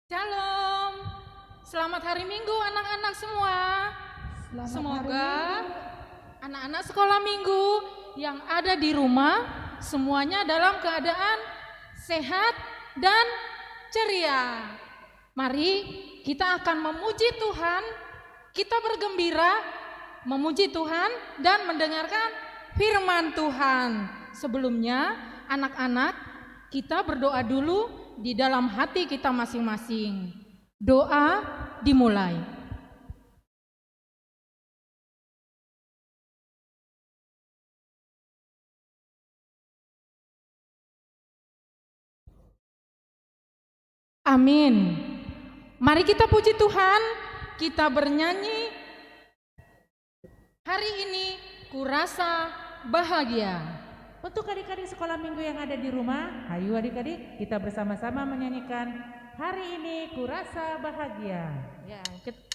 Shalom, selamat hari Minggu anak-anak semua. Semoga anak-anak sekolah minggu yang ada di rumah semuanya dalam keadaan sehat dan ceria. Mari kita akan memuji Tuhan, kita bergembira memuji Tuhan dan mendengarkan firman Tuhan. Sebelumnya anak-anak kita berdoa dulu di dalam hati kita masing-masing. Doa dimulai. Amin. Mari kita puji Tuhan, kita bernyanyi. Hari ini kurasa bahagia. Untuk adik-adik sekolah minggu yang ada di rumah, ayo adik-adik kita bersama-sama menyanyikan Hari Ini Kurasa Bahagia. Ya, Saudara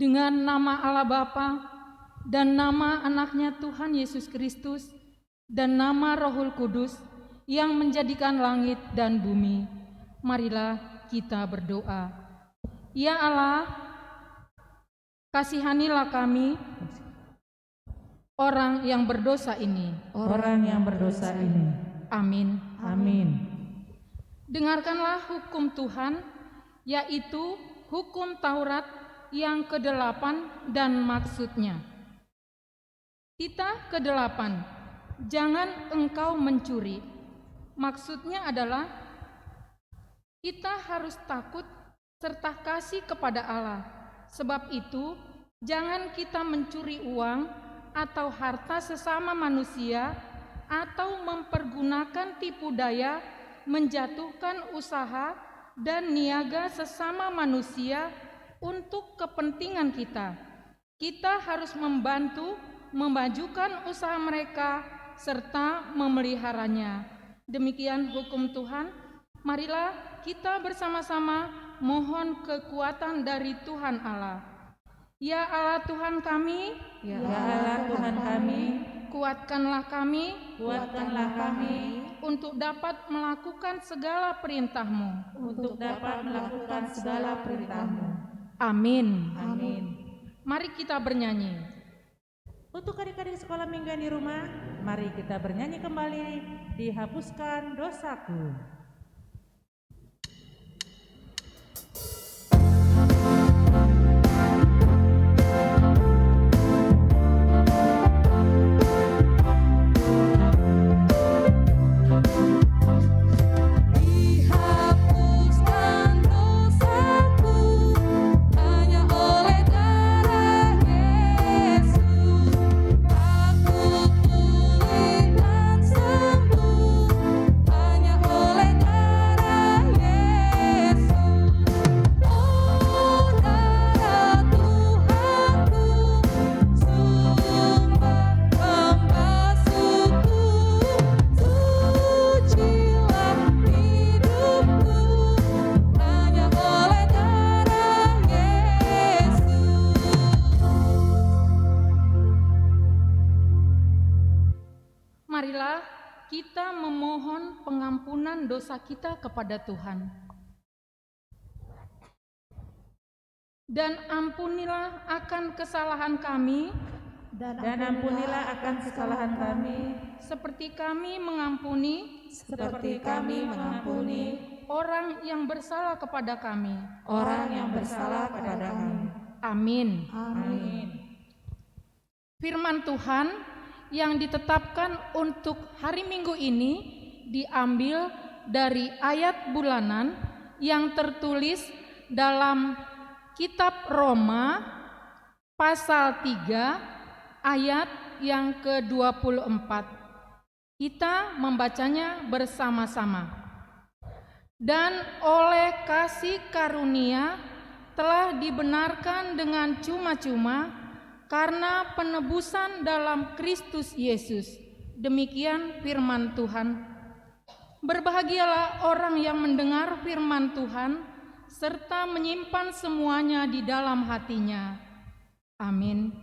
Dengan nama Allah Bapa dan nama anaknya Tuhan Yesus Kristus dan nama Rohul Kudus yang menjadikan langit dan bumi, marilah kita berdoa. Ya Allah, kasihanilah kami, orang yang berdosa ini. Orang yang berdosa ini. Amin. Amin. Dengarkanlah hukum Tuhan, yaitu hukum Taurat yang ke-8 dan maksudnya. Kita ke-8, jangan engkau mencuri. Maksudnya adalah kita harus takut serta kasih kepada Allah. Sebab itu, jangan kita mencuri uang atau harta sesama manusia, atau mempergunakan tipu daya menjatuhkan usaha dan niaga sesama manusia untuk kepentingan kita. Kita harus membantu memajukan usaha mereka serta memeliharanya. Demikian hukum Tuhan. Marilah kita bersama-sama mohon kekuatan dari Tuhan Allah. Ya Allah Tuhan kami, Ya Allah Tuhan kami, kuatkanlah kami kuatkanlah kami untuk dapat melakukan segala perintah-Mu. untuk dapat melakukan segala perintah-Mu. Amin. Amin. Mari kita bernyanyi. Untuk adik-adik sekolah mingguan di rumah, mari kita bernyanyi kembali, dihapuskan dosaku. Dihapuskan dosaku hanya oleh darah Yesus. Aku pulih dan sembuh hanya oleh darah Yesus. Oh darah Tuhanku, sumber pembasuhku, sucilah hidupku hanya oleh darah Yesus. Marilah kita memohon pengampunan dosa kita kepada Tuhan. Dan ampunilah akan kesalahan kami, Dan ampunilah akan kesalahan kami, seperti kami mengampuni Seperti kami mengampuni orang yang bersalah kepada kami. orang yang bersalah kepada kami. Amin. Amin. Firman Tuhan yang ditetapkan untuk hari Minggu ini diambil dari ayat bulanan yang tertulis dalam kitab Roma pasal 3 ayat yang ke-24. Kita membacanya bersama-sama. Dan oleh kasih karunia telah dibenarkan dengan cuma-cuma karena penebusan dalam Kristus Yesus. Demikian firman Tuhan. Berbahagialah orang yang mendengar firman Tuhan serta menyimpan semuanya di dalam hatinya. Amin.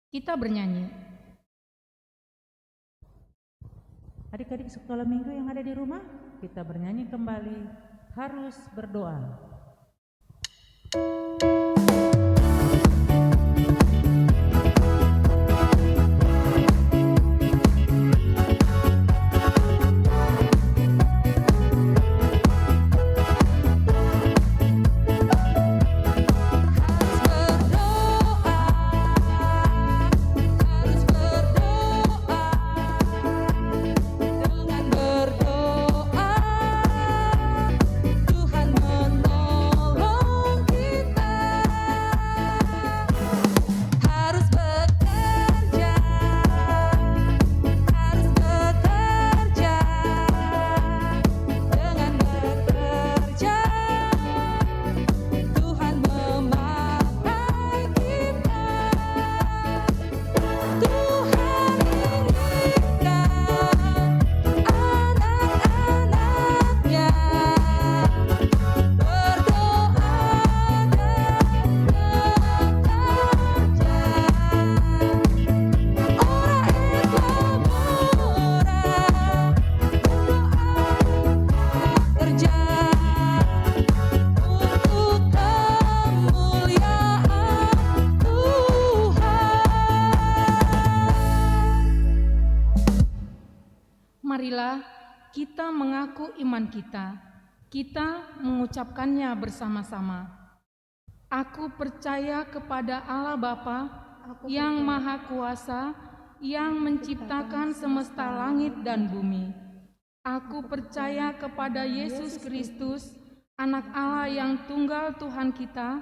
Kita bernyanyi. adik-adik sekolah minggu yang ada di rumah, kita bernyanyi kembali, harus berdoa. Dengan berdoa Tuhan menolong kita. kita mengaku iman kita mengucapkannya bersama-sama. Aku percaya kepada Allah Bapa yang Maha Kuasa, yang menciptakan semesta langit dan bumi. Aku percaya kepada Yesus Kristus, Anak Allah yang tunggal Tuhan kita,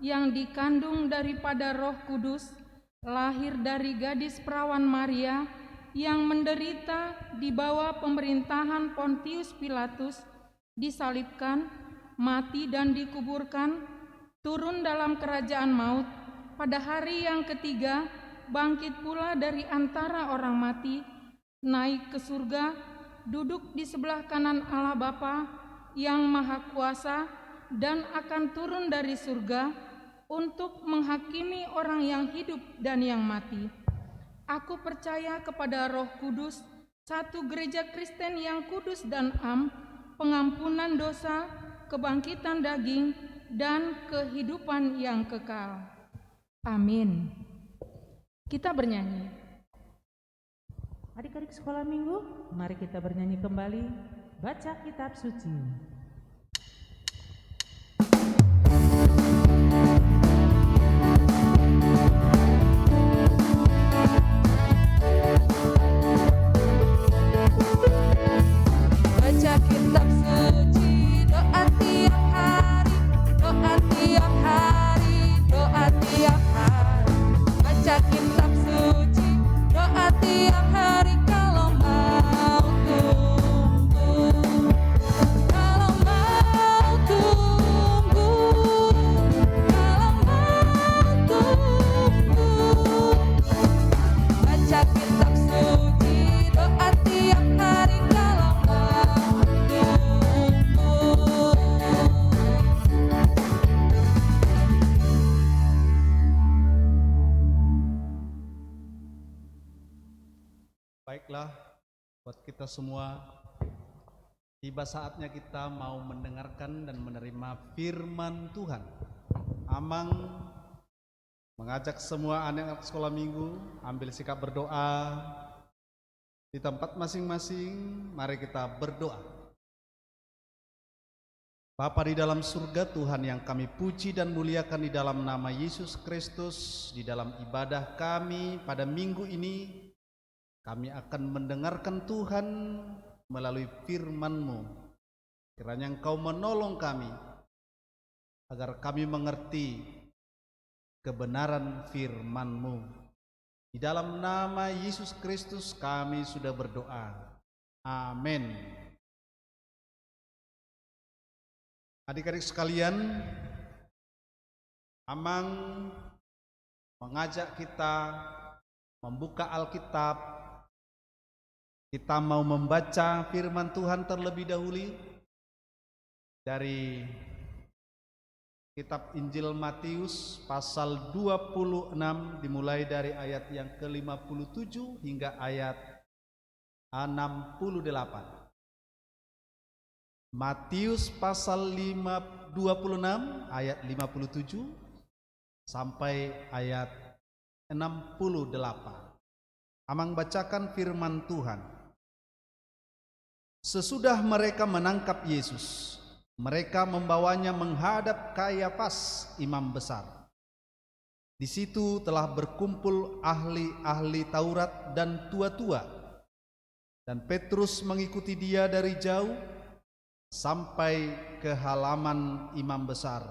yang dikandung daripada Roh Kudus, lahir dari gadis perawan Maria, yang menderita di bawah pemerintahan Pontius Pilatus, disalibkan, mati dan dikuburkan, turun dalam kerajaan maut, pada hari yang ketiga bangkit pula dari antara orang mati, naik ke surga, duduk di sebelah kanan Allah Bapa yang Maha Kuasa, dan akan turun dari surga untuk menghakimi orang yang hidup dan yang mati. Aku percaya kepada Roh Kudus, satu gereja Kristen yang kudus dan am, pengampunan dosa, kebangkitan daging, dan kehidupan yang kekal. Amin. Kita bernyanyi. Adik-adik sekolah minggu, mari kita bernyanyi kembali, baca kitab suci. Baca kitab suci, doa tiap hari, doa tiap hari, doa tiap hari. Baca kitab suci, doa tiap hari kalau mau tumbuh. Kalau mau tumbuh, kalau mau tumbuh. Baca kitab suci, doa tiap hari kalau mau tumbuh. Baiklah, buat kita semua, tiba saatnya kita mau mendengarkan dan menerima firman Tuhan. Amang mengajak semua anak-anak sekolah minggu ambil sikap berdoa di tempat masing-masing. Mari kita berdoa. Bapa di dalam surga, Tuhan yang kami puji dan muliakan di dalam nama Yesus Kristus, di dalam ibadah kami pada minggu ini, kami akan mendengarkan Tuhan melalui firman-Mu. Kiranya Engkau menolong kami agar kami mengerti kebenaran firman-Mu. Di dalam nama Yesus Kristus kami sudah berdoa. Amin. Adik-adik sekalian, Amang mengajak kita membuka Alkitab. Kita mau membaca firman Tuhan terlebih dahulu dari kitab Injil Matius pasal 26, dimulai dari ayat yang ke-57 hingga ayat 68. Matius pasal 26 ayat 57 sampai ayat 68. Amang bacakan firman Tuhan. Sesudah mereka menangkap Yesus, mereka membawanya menghadap Kayafas, imam besar. Di situ telah berkumpul ahli-ahli Taurat dan tua-tua, dan Petrus mengikuti dia dari jauh sampai ke halaman imam besar.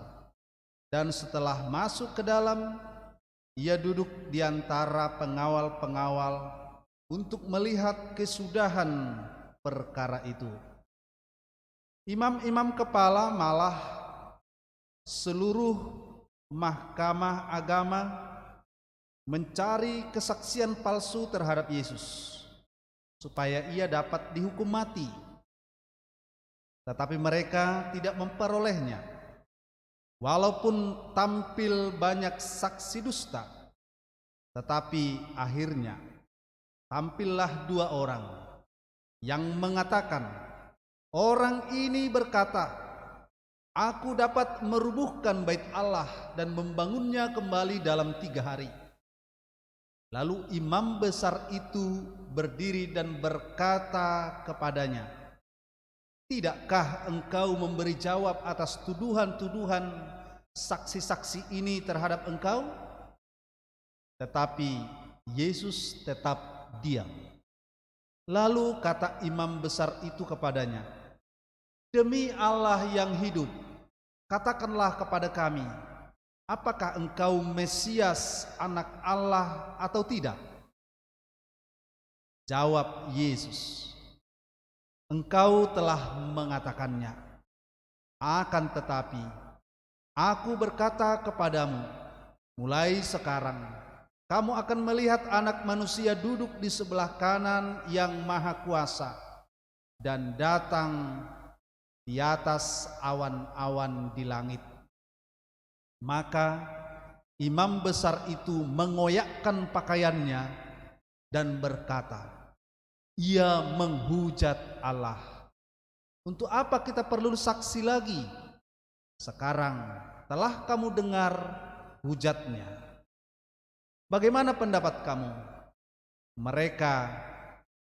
Dan setelah masuk ke dalam, ia duduk di antara pengawal-pengawal untuk melihat kesudahan perkara itu. Imam-imam kepala malah seluruh mahkamah agama mencari kesaksian palsu terhadap Yesus supaya ia dapat dihukum mati. Tetapi mereka tidak memperolehnya. Walaupun tampil banyak saksi dusta, tetapi akhirnya tampillah dua orang yang mengatakan, orang ini berkata, aku dapat merubuhkan bait Allah dan membangunnya kembali dalam 3 hari. Lalu imam besar itu berdiri dan berkata kepadanya, Tidakkah engkau memberi jawab atas tuduhan-tuduhan saksi-saksi ini terhadap engkau? Tetapi Yesus tetap diam. Lalu kata imam besar itu kepadanya, "Demi Allah yang hidup, katakanlah kepada kami, apakah engkau Mesias, anak Allah atau tidak?" Jawab Yesus, "Engkau telah mengatakannya. Akan tetapi, aku berkata kepadamu, mulai sekarang kamu akan melihat Anak Manusia duduk di sebelah kanan Yang Maha Kuasa dan datang di atas awan-awan di langit." Maka imam besar itu mengoyakkan pakaiannya dan berkata, "Ia menghujat Allah. Untuk apa kita perlu saksi lagi? Sekarang telah kamu dengar hujatnya. Bagaimana pendapat kamu?" Mereka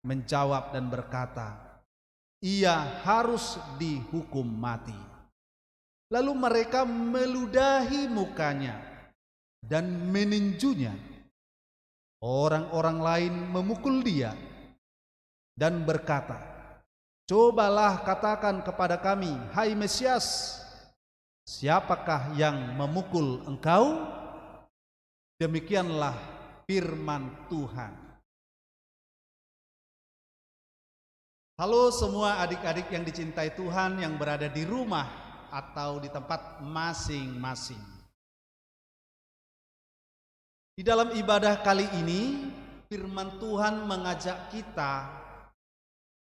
menjawab dan berkata, "Ia harus dihukum mati." Lalu mereka meludahi mukanya dan meninjunya. Orang-orang lain memukul dia dan berkata, "Cobalah katakan kepada kami, hai Mesias, siapakah yang memukul engkau?" Demikianlah firman Tuhan. Halo semua adik-adik yang dicintai Tuhan yang berada di rumah atau di tempat masing-masing. Di dalam ibadah kali ini, firman Tuhan mengajak kita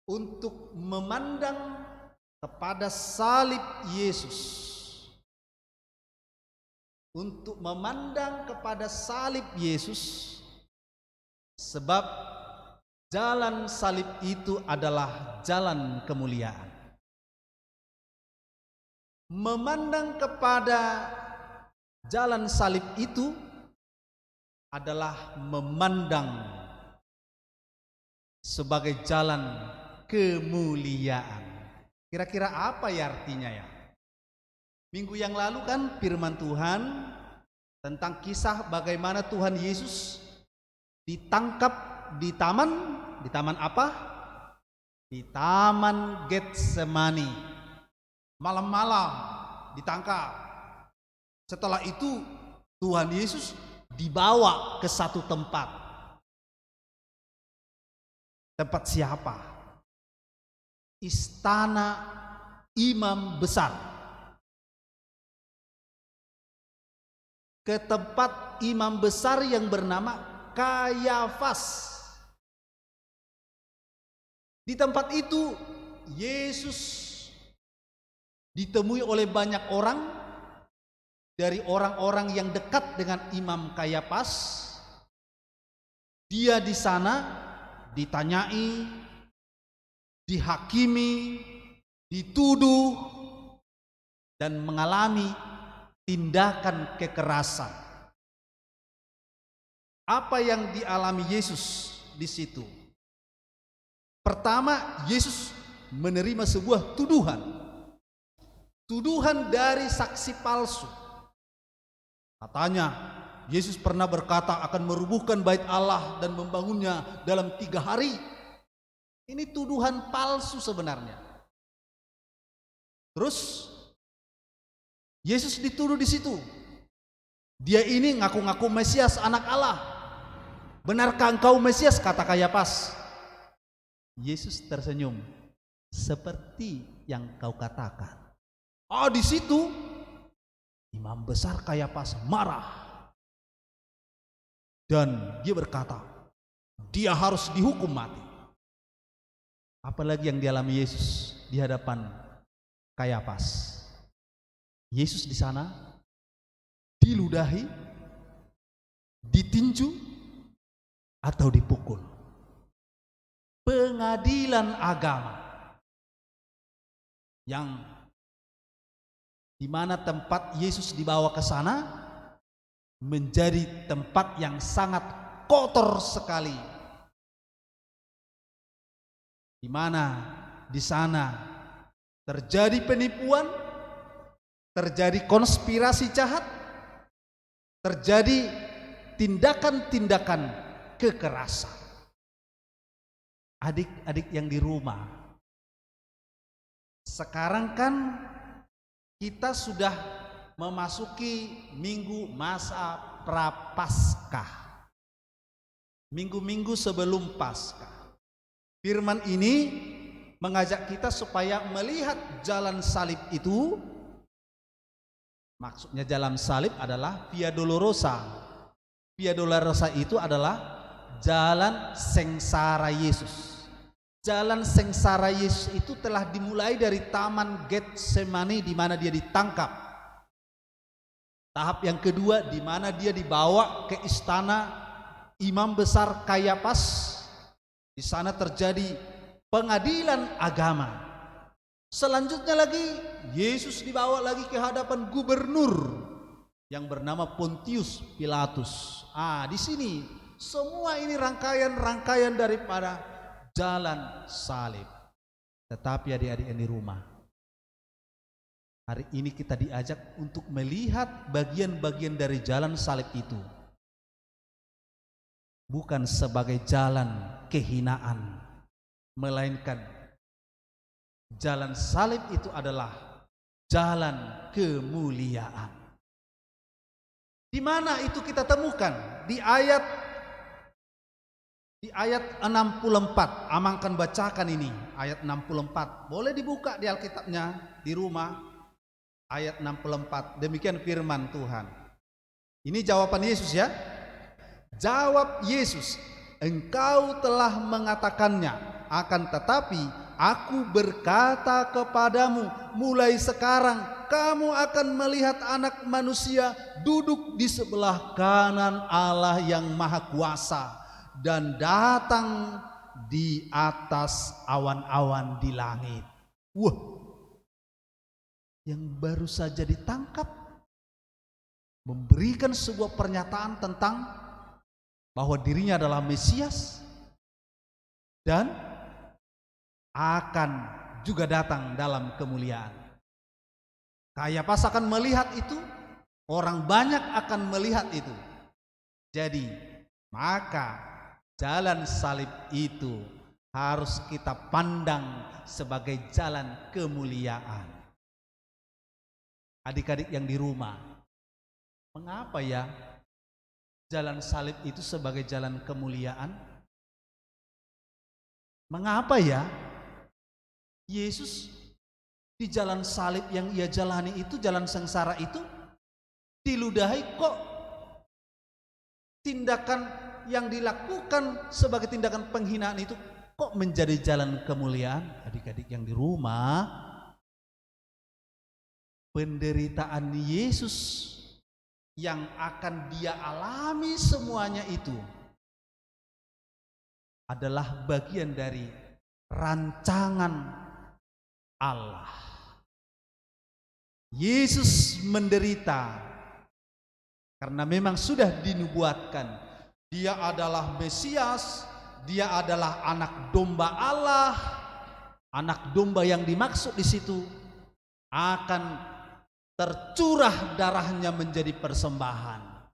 untuk memandang kepada salib Yesus. Untuk memandang kepada salib Yesus, sebab jalan salib itu adalah jalan kemuliaan. Memandang kepada jalan salib itu adalah memandang sebagai jalan kemuliaan. Kira-kira apa ya artinya ya? Minggu yang lalu kan firman Tuhan tentang kisah bagaimana Tuhan Yesus ditangkap di taman apa? Di Taman Getsemani. Malam-malam ditangkap. Setelah itu Tuhan Yesus dibawa ke satu tempat. Tempat siapa? Istana imam besar. Ke tempat imam besar yang bernama Kayafas. Di tempat itu Yesus ditemui oleh banyak orang, dari orang-orang yang dekat dengan Imam Kayafas. Dia di sana ditanyai, dihakimi, dituduh, dan mengalami tindakan kekerasan. Apa yang dialami Yesus di situ? Pertama, Yesus menerima sebuah tuduhan. Tuduhan dari saksi palsu. Katanya, Yesus pernah berkata akan merubuhkan bait Allah dan membangunnya dalam 3 hari. Ini tuduhan palsu sebenarnya. Terus Yesus dituduh di situ. Dia ini ngaku-ngaku Mesias, anak Allah. Benarkah engkau Mesias? Kata Kayafas. Yesus tersenyum. Seperti yang kau katakan. Di situ imam besar Kayafas marah. Dan dia berkata, dia harus dihukum mati. Apalagi yang dialami Yesus di hadapan Kayafas. Yesus di sana diludahi, ditinju, atau dipukul. Pengadilan agama yang di mana tempat Yesus dibawa ke sana menjadi tempat yang sangat kotor sekali. Di mana di sana terjadi penipuan, terjadi konspirasi jahat, terjadi tindakan-tindakan kekerasan. Adik-adik yang di rumah, sekarang kan kita sudah memasuki minggu masa prapaskah, minggu-minggu sebelum Paskah. Firman ini mengajak kita supaya melihat jalan salib itu. Maksudnya jalan salib adalah Via Dolorosa. Via Dolorosa itu adalah jalan sengsara Yesus. Jalan sengsara Yesus itu telah dimulai dari Taman Getsemani di mana dia ditangkap. Tahap yang kedua di mana dia dibawa ke istana imam besar Kayafas. Di sana terjadi pengadilan agama. Selanjutnya lagi Yesus dibawa lagi ke hadapan gubernur yang bernama Pontius Pilatus. Di sini semua ini rangkaian daripada jalan salib. Tetapi adik-adik yang di rumah, hari ini kita diajak untuk melihat bagian-bagian dari jalan salib itu bukan sebagai jalan kehinaan, melainkan jalan salib itu adalah jalan kemuliaan. Di mana itu kita temukan? Di ayat 64. Amangkan bacakan ini, ayat 64. Boleh dibuka di Alkitabnya di rumah. Ayat 64. Demikian firman Tuhan. Ini jawaban Yesus ya. Jawab Yesus, engkau telah mengatakannya, akan tetapi aku berkata kepadamu, mulai sekarang kamu akan melihat Anak Manusia duduk di sebelah kanan Allah yang Maha Kuasa dan datang di atas awan-awan di langit. Wah, yang baru saja ditangkap memberikan sebuah pernyataan tentang bahwa dirinya adalah Mesias dan akan juga datang dalam kemuliaan. Kayafas akan melihat itu, orang banyak akan melihat itu. Jadi, maka jalan salib itu harus kita pandang sebagai jalan kemuliaan. Adik-adik yang di rumah, mengapa ya jalan salib itu sebagai jalan kemuliaan? Mengapa ya Yesus di jalan salib yang ia jalani itu, jalan sengsara itu, diludahi kok tindakan yang dilakukan sebagai tindakan penghinaan itu kok menjadi jalan kemuliaan? Adik-adik yang di rumah, penderitaan Yesus yang akan dia alami semuanya itu adalah bagian dari rancangan Allah. Yesus menderita karena memang sudah dinubuatkan dia adalah Mesias, dia adalah anak domba Allah. Anak domba yang dimaksud di situ akan tercurah darahnya menjadi persembahan.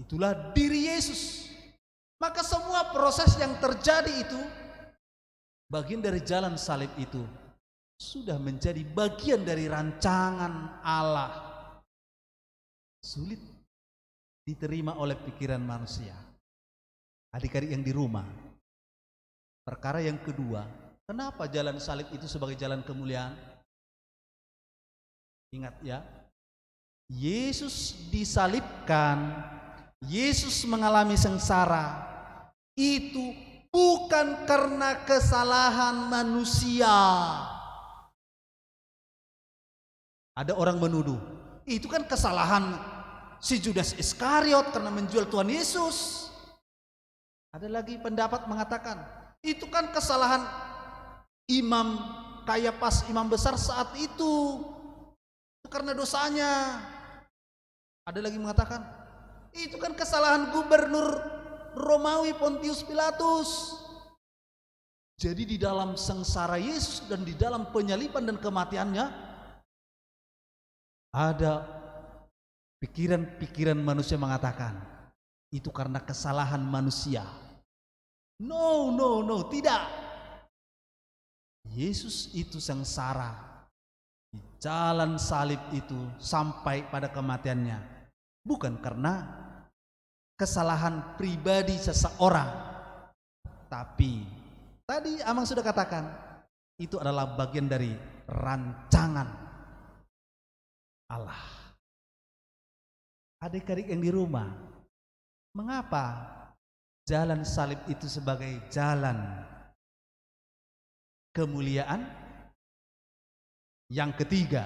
Itulah diri Yesus. Maka semua proses yang terjadi itu bagian dari jalan salib itu sudah menjadi bagian dari rancangan Allah. Sulit diterima oleh pikiran manusia. Adik-adik yang di rumah, perkara yang kedua, kenapa jalan salib itu sebagai jalan kemuliaan? Ingat ya, Yesus disalibkan, Yesus mengalami sengsara, itu bukan karena kesalahan manusia. Ada orang menuduh, itu kan kesalahan si Judas Iskariot karena menjual Tuhan Yesus. Ada lagi pendapat mengatakan, itu kan kesalahan imam Kayafas, imam besar saat itu karena dosanya. Ada lagi mengatakan, itu kan kesalahan gubernur Romawi Pontius Pilatus. Jadi di dalam sengsara Yesus dan di dalam penyaliban dan kematiannya ada pikiran-pikiran manusia mengatakan itu karena kesalahan manusia. No, tidak. Yesus itu sengsara di jalan salib itu sampai pada kematiannya bukan karena kesalahan pribadi seseorang, tapi tadi Amang sudah katakan itu adalah bagian dari rancangan Allah. Adik-adik yang di rumah, mengapa jalan salib itu sebagai jalan kemuliaan? Yang ketiga,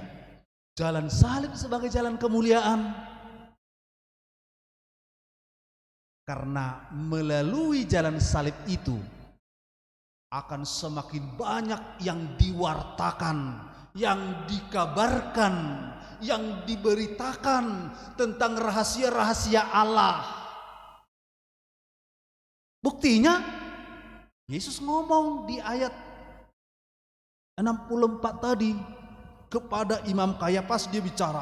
jalan salib sebagai jalan kemuliaan karena melalui jalan salib itu akan semakin banyak yang diwartakan, yang dikabarkan, yang diberitakan tentang rahasia-rahasia Allah. Buktinya Yesus ngomong di ayat 64 tadi kepada Imam Kayafas, dia bicara,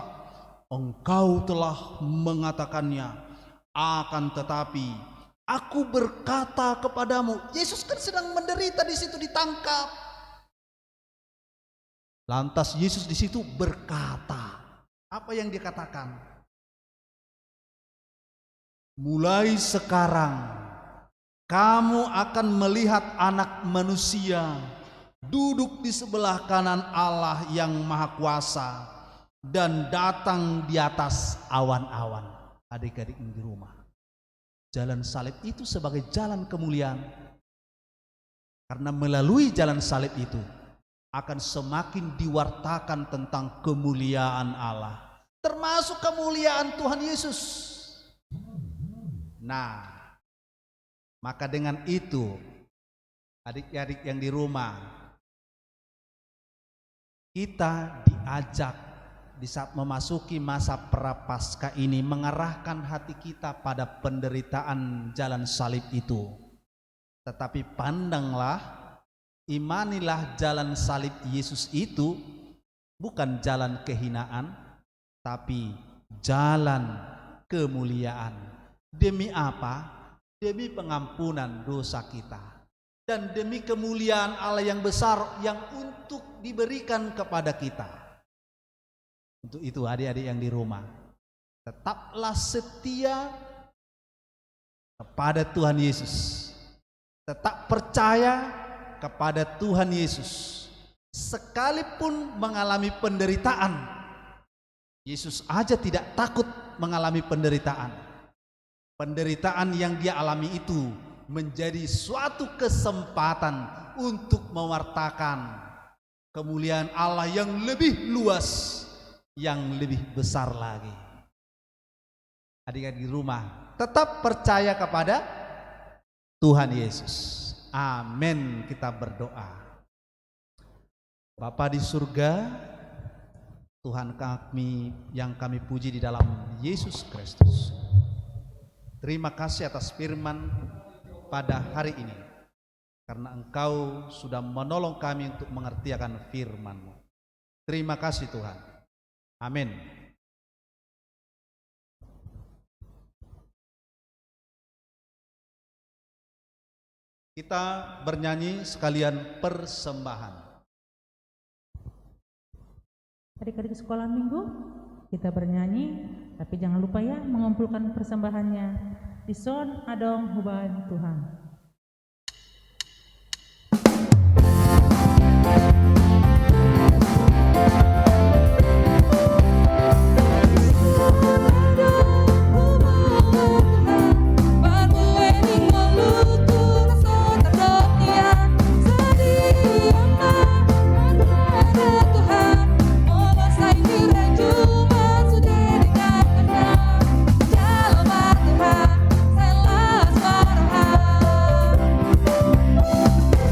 engkau telah mengatakannya, akan tetapi aku berkata kepadamu. Yesus kan sedang menderita di situ, ditangkap. Lantas Yesus di situ berkata, apa yang dia katakan? Mulai sekarang kamu akan melihat Anak Manusia duduk di sebelah kanan Allah yang Maha Kuasa dan datang di atas awan-awan. Adik-adik di rumah, jalan salib itu sebagai jalan kemuliaan karena melalui jalan salib itu akan semakin diwartakan tentang kemuliaan Allah, termasuk kemuliaan Tuhan Yesus. Nah, maka dengan itu adik-adik yang di rumah, kita diajak di saat memasuki masa prapaskah ini mengarahkan hati kita pada penderitaan jalan salib itu. Tetapi pandanglah, imanilah jalan salib Yesus itu bukan jalan kehinaan, tapi jalan kemuliaan. Demi apa? Demi pengampunan dosa kita dan demi kemuliaan Allah yang besar yang untuk diberikan kepada kita. Untuk itu adik-adik yang di rumah, tetaplah setia kepada Tuhan Yesus. Tetap percaya kepada Tuhan Yesus. Sekalipun mengalami penderitaan, Yesus aja tidak takut mengalami penderitaan. Penderitaan yang dia alami itu menjadi suatu kesempatan untuk mewartakan kemuliaan Allah yang lebih luas, yang lebih besar lagi. Adik-adik di rumah, tetap percaya kepada Tuhan Yesus. Amin. Kita berdoa. Bapa di surga, Tuhan kami yang kami puji di dalam Yesus Kristus, terima kasih atas firman pada hari ini, karena Engkau sudah menolong kami untuk mengerti akan firman-Mu. Terima kasih Tuhan. Amin. Kita bernyanyi sekalian persembahan. Adik-adik sekolah minggu, kita bernyanyi, tapi jangan lupa ya mengumpulkan persembahannya di Son Adong Huban Tuhan.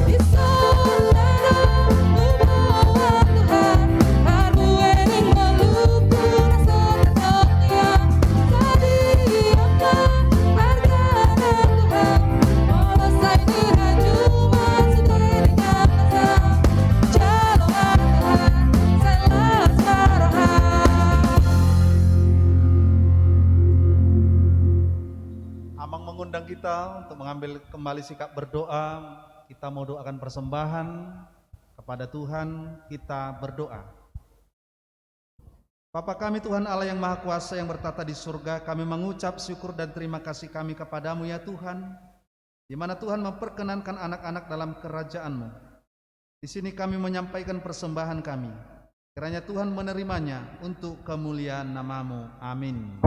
Di mengundang kita untuk mengambil kembali sikap berdoa. Kita mau doakan persembahan kepada Tuhan. Kita berdoa. Bapa kami Tuhan Allah yang Maha Kuasa yang bertata di surga, kami mengucap syukur dan terima kasih kami kepadamu ya Tuhan, di mana Tuhan memperkenankan anak-anak dalam kerajaan-Mu. Di sini kami menyampaikan persembahan kami. Kiranya Tuhan menerimanya untuk kemuliaan nama-Mu. Amin.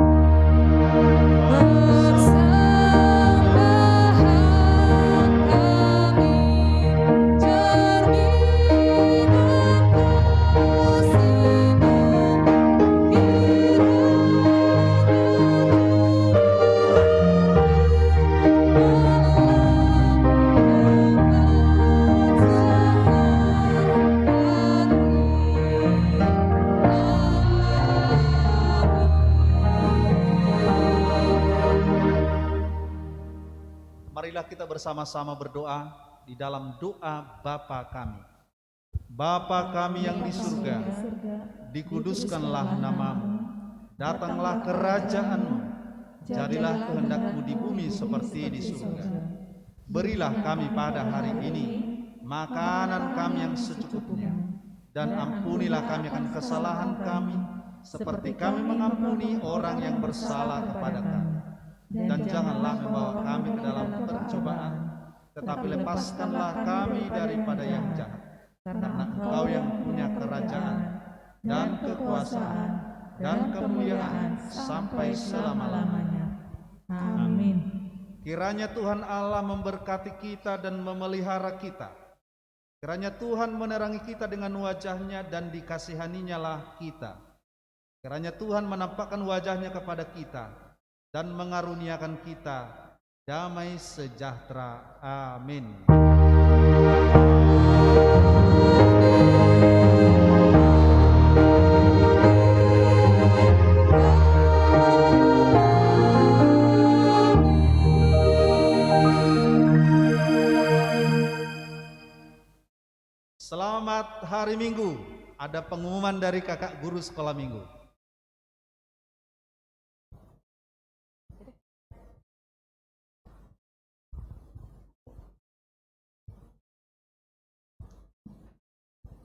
Marilah kita bersama-sama berdoa di dalam doa Bapa kami. Bapa kami yang di surga, dikuduskanlah namamu, datanglah kerajaan-Mu, jadilah kehendak-Mu di bumi seperti di surga. Berilah kami pada hari ini makanan kami yang secukupnya, dan ampunilah kami akan kesalahan kami, seperti kami mengampuni orang yang bersalah kepada kami. Dan janganlah membawa kami ke dalam percobaan, tetapi lepaskanlah kami daripada yang jahat. Karena Engkau yang punya kerajaan dan kekuasaan dan kemuliaan sampai selama-lamanya. Amin. Kiranya Tuhan Allah memberkati kita dan memelihara kita. Kiranya Tuhan menerangi kita dengan wajah-Nya dan dikasihaninya lah kita. Kiranya Tuhan menampakkan wajah-Nya kepada kita dan mengaruniakan kita damai sejahtera. Amin. Selamat hari Minggu. Ada pengumuman dari kakak guru sekolah minggu.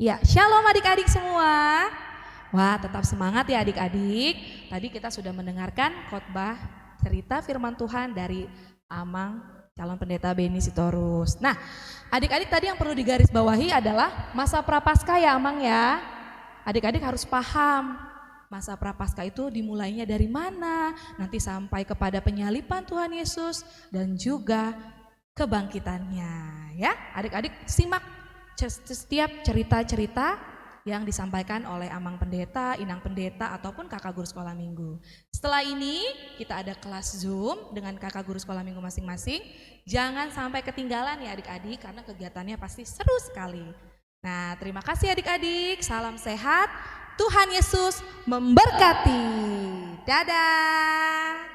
Ya, shalom adik-adik semua. Wah, tetap semangat ya adik-adik. Tadi kita sudah mendengarkan khotbah cerita firman Tuhan dari Amang calon pendeta Beni Sitorus. Nah, adik-adik tadi yang perlu digarisbawahi adalah masa prapaskah ya Amang ya. Adik-adik harus paham masa prapaskah itu dimulainya dari mana, nanti sampai kepada penyaliban Tuhan Yesus dan juga kebangkitannya ya. Adik-adik simak setiap cerita-cerita yang disampaikan oleh Amang Pendeta, Inang Pendeta, ataupun kakak guru sekolah minggu. Setelah ini kita ada kelas Zoom dengan kakak guru sekolah minggu masing-masing. Jangan sampai ketinggalan ya adik-adik karena kegiatannya pasti seru sekali. Nah, terima kasih adik-adik, salam sehat, Tuhan Yesus memberkati. Dadah.